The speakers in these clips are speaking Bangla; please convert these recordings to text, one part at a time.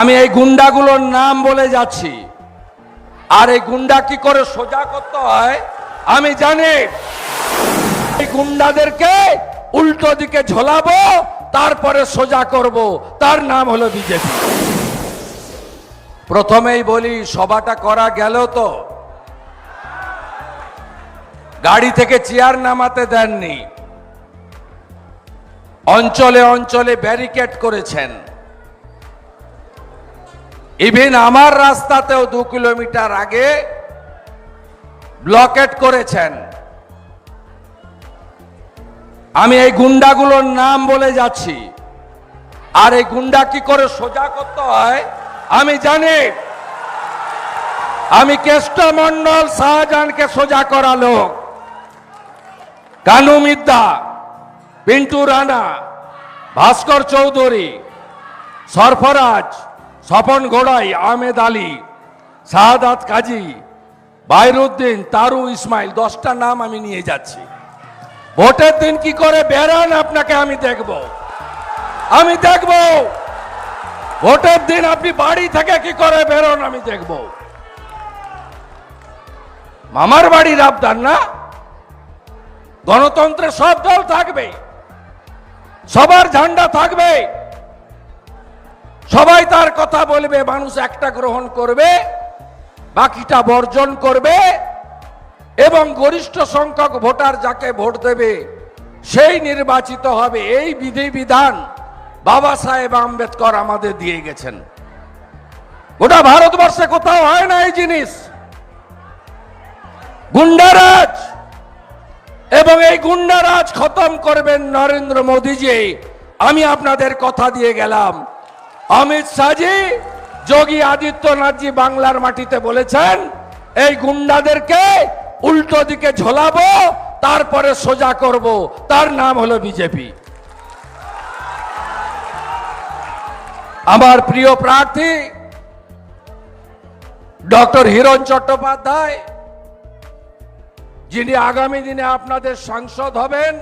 আমি এই গুন্ডাগুলোর নাম বলে যাচ্ছি, আর এই গুন্ডা কি করে সোজা করতে হয় আমি জানি। এই গুন্ডাদেরকে উল্টো দিকে ঝোলাবো, তারপরে সোজা করব, তার নাম হলো বিজেপি। প্রথমেই বলি, সভাটা করা গেল তো? গাড়ি থেকে চেয়ার নামাতে দেননি, অঞ্চলে অঞ্চলে ব্যারিকেড করেছেন। ইভেন আমার রাস্তাতেও 2 কিলোমিটার আগে ব্লকেট করেছেন। আমি এই গুন্ডাগুলোর নাম বলে যাচ্ছি, আর এই গুন্ডা কি করে সোজা করতে হয় আমি জানি। আমি কেষ্ট মন্ডল শাহজাহানকে সোজা করা লোক, কানু মিদ্দা, পিন্টু রানা, ভাস্কর চৌধুরী, সরফরাজ, স্বপন ঘোড়াই, আহমেদ আলী, শাহাদাত কাজী, বাইরুদ্দিন, তারু ইসমাইল, 10টা নাম আমি নিয়ে যাচ্ছি। ভোটের দিন কি করে বেরান আপনাকে আমি দেখব, আমি দেখব। ভোটের দিন আপনি বাড়ি থেকে কি করে বেরোন আমি দেখব। মামার বাড়ির আবদার না, গণতন্ত্রে সব দল থাকবে, সবার ঝান্ডা থাকবে, সবাই তার কথা বলবে, মানুষ একটা গ্রহণ করবে, বাকিটা বর্জন করবে, এবং গরিষ্ঠ সংখ্যক ভোটার যাকে ভোট দেবে সেই নির্বাচিত হবে। এই বিধিবিধান বাবা সাহেব আম্বেদকর আমাদের দিয়ে গেছেন। গোটা ভারতবর্ষে কোথাও হয় না এই জিনিস। গুন্ডারাজ, এবং এই গুন্ডারাজ খতম করবেন নরেন্দ্র মোদীজি। আমি আপনাদের কথা দিয়ে গেলাম, অমিত শাহজি, যোগী আদিত্যনাথজি বাংলার মাটিতে বলেছেন এই গুন্ডাদেরকে উল্টো দিকে ঝোলাবো, তারপরে সোজা করব, তার নাম হলো বিজেপি। আমার প্রিয় প্রার্থী ডক্টর হিরণ চট্টোপাধ্যায়, যিনি আগামী দিনে আপনাদের সাংসদ হবেন,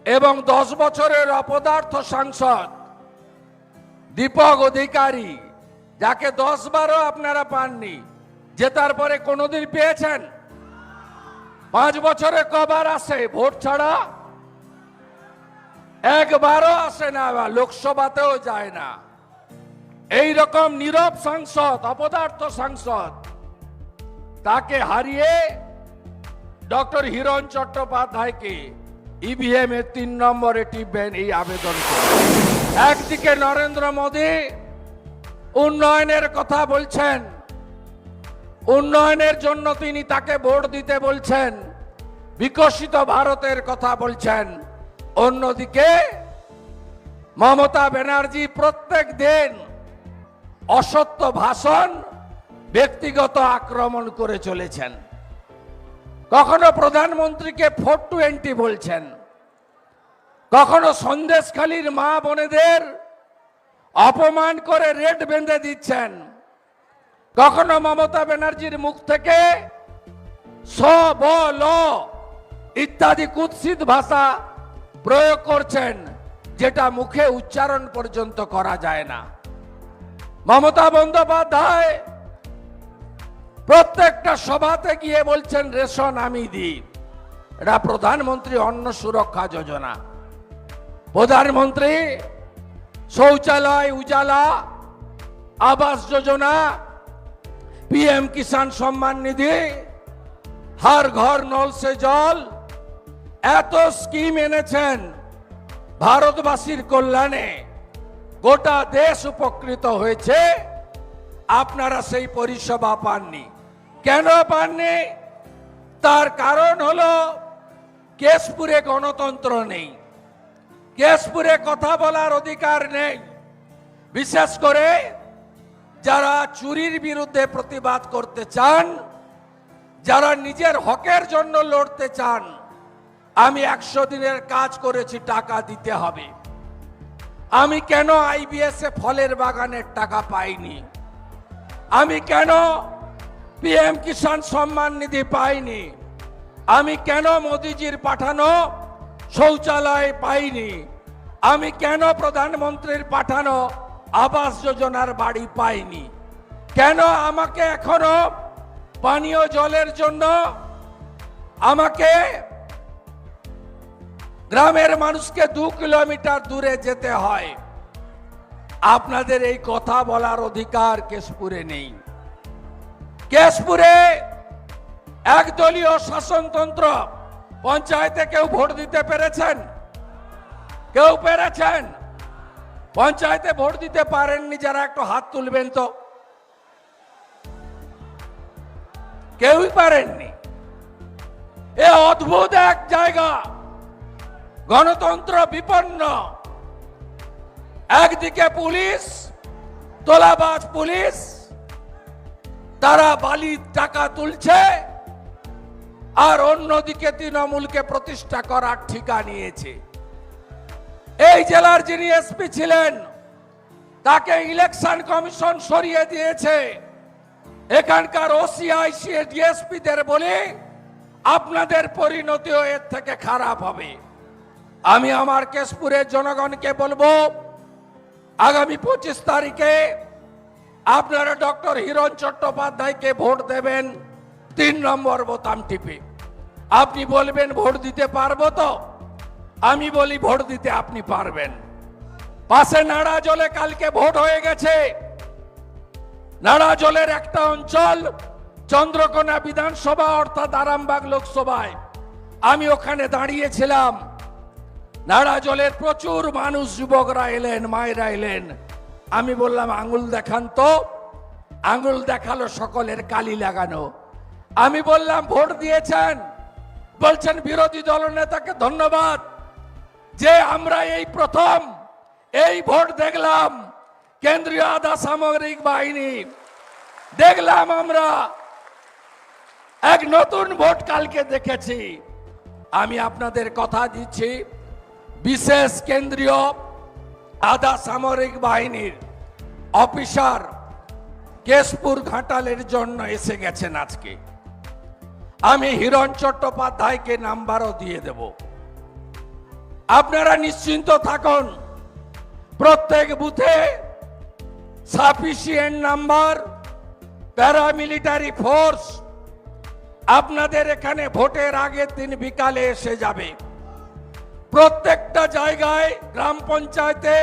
এবং 10 বছরের অপদার্থ সাংসদ দীপক অধিকারী, যাকে 10বারও আপনারা পাননি, জেতার পরে কোনোদিন পেয়েছেন? 5 বছরে কবার আসে ভোট ছাড়া? একবারও আসে না, লোকসভাতেও যায় না। এই রকম নীরব সাংসদ, অপদার্থ সাংসদ, তাকে হারিয়ে ডক্টর হিরণ চট্টোপাধ্যায়কে ইভিএম এর 3 নম্বরে টিপবেন, এই আবেদন করে। একদিকে নরেন্দ্র মোদী উন্নয়নের কথা বলছেন, উন্নয়নের জন্য তিনি তাকে ভোট দিতে বলছেন, বিকশিত ভারতের কথা বলছেন। অন্যদিকে মমতা ব্যানার্জি প্রত্যেক দিন অসত্য ভাষণ, ব্যক্তিগত আক্রমণ করে চলেছেন। কখনো প্রধানমন্ত্রীকে 420 বলছেন, কখনো সন্দেশখালীর মা বোনেদের অপমান করে রেট বেঁধে দিচ্ছেন, কখনো মমতা ব্যানার্জির মুখ থেকে স ব ল ইত্যাদি কুৎসিত ভাষা প্রয়োগ করছেন, যেটা মুখে উচ্চারণ পর্যন্ত করা যায় না। মমতা বন্দ্যোপাধ্যায় প্রত্যেকটা সভাতে গিয়ে বলছেন রেশন আমি দিই। এটা প্রধানমন্ত্রী অন্ন সুরক্ষা যোজনা, প্রধানমন্ত্রী শৌচালয় উজালা আবাস যোজনা, পিএম কিষাণ সম্মান নিধি, হর ঘর নল সে জল, এত স্কিম এনেছেন ভারতবাসীর কল্যাণে। গোটা দেশ উপকৃত হয়েছে, আপনারা সেই পরিষেবা পাননি। কেন পাননি? তার কারণ হলো কেশপুরে গণতন্ত্র নেই, কেশপুরে কথা বলার অধিকার নেই। বিশেষ করে যারা চুরির বিরুদ্ধে প্রতিবাদ করতে চান, যারা নিজের হকের জন্য লড়তে চান। আমি 100 দিনের কাজ করেছি, টাকা দিতে হবে। আমি কেন আইবিএস এ ফলের বাগানের টাকা পাইনি? আমি কেন পিএম কিষাণ সম্মান নিধি পাইনি? আমি কেন মোদিজির পাঠানো শৌচালয় পাইনি? আমি কেন প্রধানমন্ত্রীর পাঠানো আবাস যোজনার বাড়ি পাইনি? কেন আমাকে এখনো পানীয় জলের জন্য আমাকে গ্রামের মানুষকে 2 কিলোমিটার দূরে যেতে হয়? আপনাদের এই কথা বলার অধিকার কেশপুরে নেই। কেশপুরে একদলীয় শাসনতন্ত্র। পঞ্চায়েতে কেউ ভোট দিতে পেরেছেন? কেউ পেরেছেন? পঞ্চায়েতে ভোট দিতে পারেননি যারা, একটু হাত তুলবেন তো। কেউই পারেননি। এ অদ্ভুত এক জায়গা, গণতন্ত্র বিপন্ন। একদিকে পুলিশ, তোলাবাজ পুলিশ, তারা বালির টাকা তুলছে, আর অন্যদিকে তৃণমূলকে প্রতিষ্ঠা করার ঠিকা নিয়েছে। এই জেলার যিনি এসপি ছিলেন তাকে ইলেকশন কমিশন সরিয়ে দিয়েছে। এখানকার ওসি, আইসি, ডিএসপিদের বলে আপনাদের পরিণতিও এর থেকে খারাপ হবে। আমি আমার কেশপুরের জনগণকে বলবো, আগামী 25 তারিখে আপনারা ডক্টর হিরণ চট্টোপাধ্যায়কে ভোট দেবেন 3 নম্বর বোতাম টিপে। আপনি বলবেন ভোট দিতে পারবো তো? আমি বলি ভোট দিতে আপনি পারবেন। পাশে নাড়াজলে কালকে ভোট হয়ে গেছে। নাড়াজলের একটা অঞ্চল চন্দ্রকোনা বিধানসভা অর্থাৎ আরামবাগ লোকসভায়, আমি ওখানে দাঁড়িয়েছিলাম। নাড়াজলের প্রচুর মানুষ, যুবকরা এলেন, মায়েরা এলেন। আমি বললাম আঙুল দেখান তো। আঙুল দেখালো, সকলের কালি লাগানো। আমি বললাম ভোট দিয়েছেন? বলছেন বিরোধী দলনেতাকে ধন্যবাদ যে আমরা এই প্রথম এই ভোট দেখলাম। কেন্দ্রীয় আধা সামরিক বাহিনী দেখলাম, আমরা এক নতুন ভোট কালকে দেখেছি। আমি আপনাদের কথা দিচ্ছি, বিশেষ কেন্দ্রীয় আধা সামরিক বাহিনীর অফিসার কেশপুর ঘাটালের জন্য এসে গেছেন আজকে। আমি হিরণ চট্টোপাধ্যায়কে নাম্বারও দিয়ে দেব। আপনারা নিশ্চিন্ত থাকুন, প্রত্যেক বুথে সাফিসিয়েন্ট নাম্বার প্যারামিলিটারি ফোর্স আপনাদের এখানে ভোটের আগের দিন বিকালে এসে যাবে। প্রত্যেকটা জায়গায় গ্রাম পঞ্চায়েতে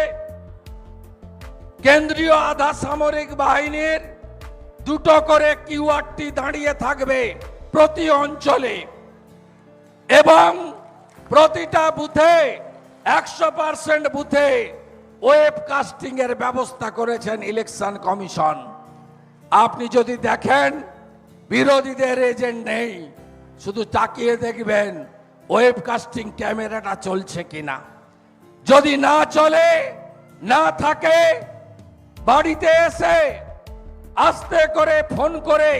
কেন্দ্রীয় আধা সামরিক বাহিনীর 2টো করে কিউআরটি দাঁড়িয়ে থাকবে প্রতি অঞ্চলে, এবং প্রতিটা বুথে 100% বুথে ওয়েব কাস্টিং এর ব্যবস্থা করেছেন ইলেকশন কমিশন। আপনি যদি দেখেন বিরোধীদের এজেন্ট নেই, শুধু তাকিয়ে দেখবেন ওয়েব কাস্টিং ক্যামেরাটা চলছে কিনা। যদি না চলে, না থাকে, বাড়িতে এসে আস্তে করে ফোন করে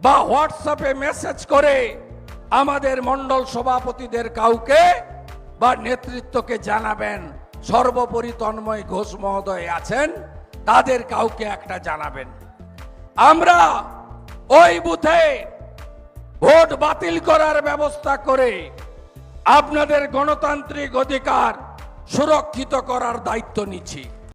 বা হোয়াটসঅ্যাপে মেসেজ করে আমাদের মণ্ডল সভাপতিদের কাউকে বা নেতৃত্বকে জানাবেন। সর্বোপরি তন্ময় ঘোষ মহোদয় আছেন, তাদের কাউকে একটা জানাবেন। আমরা ওই বুথে ভোট বাতিল করার ব্যবস্থা করে আপনাদের গণতান্ত্রিক অধিকার সুরক্ষিত করার দায়িত্ব নিচ্ছি।